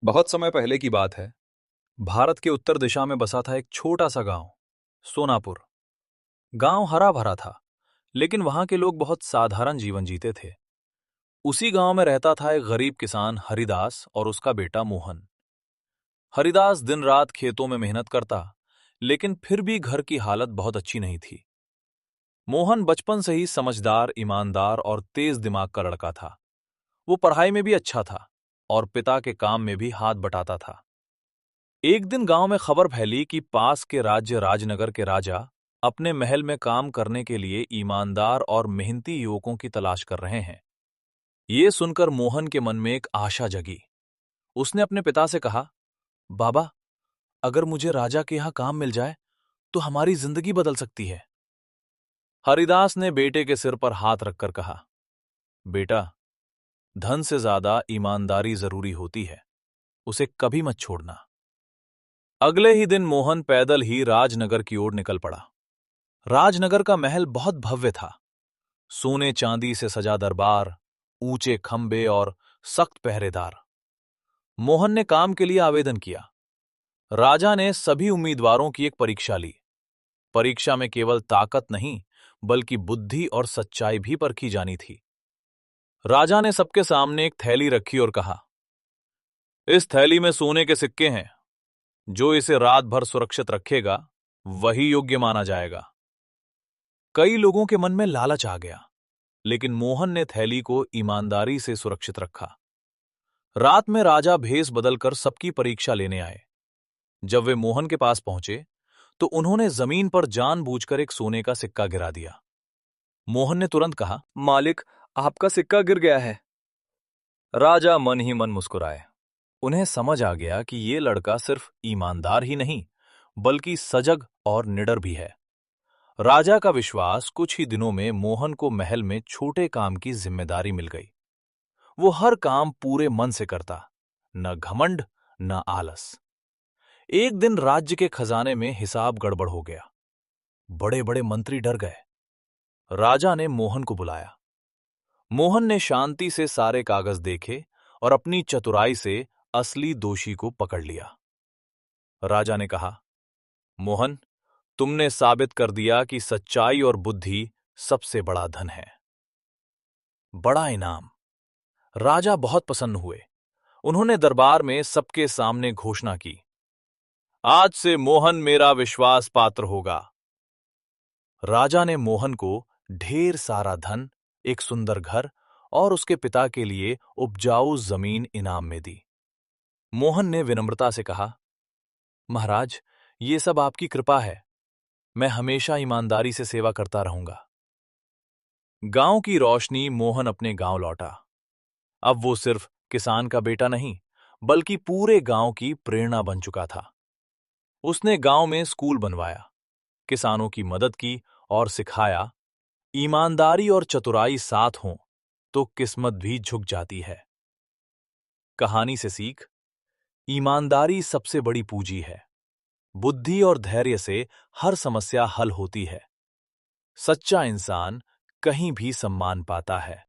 बहुत समय पहले की बात है। भारत के उत्तर दिशा में बसा था एक छोटा सा गांव, सोनापुर। गांव हरा भरा था, लेकिन वहां के लोग बहुत साधारण जीवन जीते थे। उसी गांव में रहता था एक गरीब किसान हरिदास और उसका बेटा मोहन। हरिदास दिन रात खेतों में मेहनत करता, लेकिन फिर भी घर की हालत बहुत अच्छी नहीं थी। मोहन बचपन से ही समझदार, ईमानदार और तेज दिमाग का लड़का था। वो पढ़ाई में भी अच्छा था और पिता के काम में भी हाथ बटाता था। एक दिन गांव में खबर फैली कि पास के राज्य राजनगर के राजा अपने महल में काम करने के लिए ईमानदार और मेहनती युवकों की तलाश कर रहे हैं। ये सुनकर मोहन के मन में एक आशा जगी। उसने अपने पिता से कहा, बाबा, अगर मुझे राजा के यहां काम मिल जाए तो हमारी जिंदगी बदल सकती है। हरिदास ने बेटे के सिर पर हाथ रखकर कहा, बेटा, धन से ज्यादा ईमानदारी जरूरी होती है, उसे कभी मत छोड़ना। अगले ही दिन मोहन पैदल ही राजनगर की ओर निकल पड़ा। राजनगर का महल बहुत भव्य था। सोने चांदी से सजा दरबार, ऊंचे खंबे और सख्त पहरेदार। मोहन ने काम के लिए आवेदन किया। राजा ने सभी उम्मीदवारों की एक परीक्षा ली। परीक्षा में केवल ताकत नहीं, बल्कि बुद्धि और सच्चाई भी परखी जानी थी। राजा ने सबके सामने एक थैली रखी और कहा, इस थैली में सोने के सिक्के हैं। जो इसे रात भर सुरक्षित रखेगा, वही योग्य माना जाएगा। कई लोगों के मन में लालच आ गया, लेकिन मोहन ने थैली को ईमानदारी से सुरक्षित रखा। रात में राजा भेष बदलकर सबकी परीक्षा लेने आए। जब वे मोहन के पास पहुंचे, तो उन्होंने जमीन पर जानबूझकर एक सोने का सिक्का गिरा दिया। मोहन ने तुरंत कहा, मालिक, आपका सिक्का गिर गया है। राजा मन ही मन मुस्कुराए। उन्हें समझ आ गया कि ये लड़का सिर्फ ईमानदार ही नहीं, बल्कि सजग और निडर भी है। राजा का विश्वास कुछ ही दिनों में मोहन को महल में छोटे काम की जिम्मेदारी मिल गई। वो हर काम पूरे मन से करता, न घमंड न आलस। एक दिन राज्य के खजाने में हिसाब गड़बड़ हो गया। बड़े बड़े मंत्री डर गए। राजा ने मोहन को बुलाया। मोहन ने शांति से सारे कागज देखे और अपनी चतुराई से असली दोषी को पकड़ लिया। राजा ने कहा, मोहन, तुमने साबित कर दिया कि सच्चाई और बुद्धि सबसे बड़ा धन है। बड़ा इनाम। राजा बहुत प्रसन्न हुए। उन्होंने दरबार में सबके सामने घोषणा की, आज से मोहन मेरा विश्वास पात्र होगा। राजा ने मोहन को ढेर सारा धन, एक सुंदर घर और उसके पिता के लिए उपजाऊ जमीन इनाम में दी। मोहन ने विनम्रता से कहा, महाराज, ये सब आपकी कृपा है। मैं हमेशा ईमानदारी से सेवा करता रहूंगा। गांव की रोशनी मोहन अपने गांव लौटा। अब वो सिर्फ किसान का बेटा नहीं, बल्कि पूरे गांव की प्रेरणा बन चुका था। उसने गांव में स्कूल बनवाया, किसानों की मदद की और सिखाया, ईमानदारी और चतुराई साथ हों तो किस्मत भी झुक जाती है। कहानी से सीख, ईमानदारी सबसे बड़ी पूंजी है। बुद्धि और धैर्य से हर समस्या हल होती है। सच्चा इंसान कहीं भी सम्मान पाता है।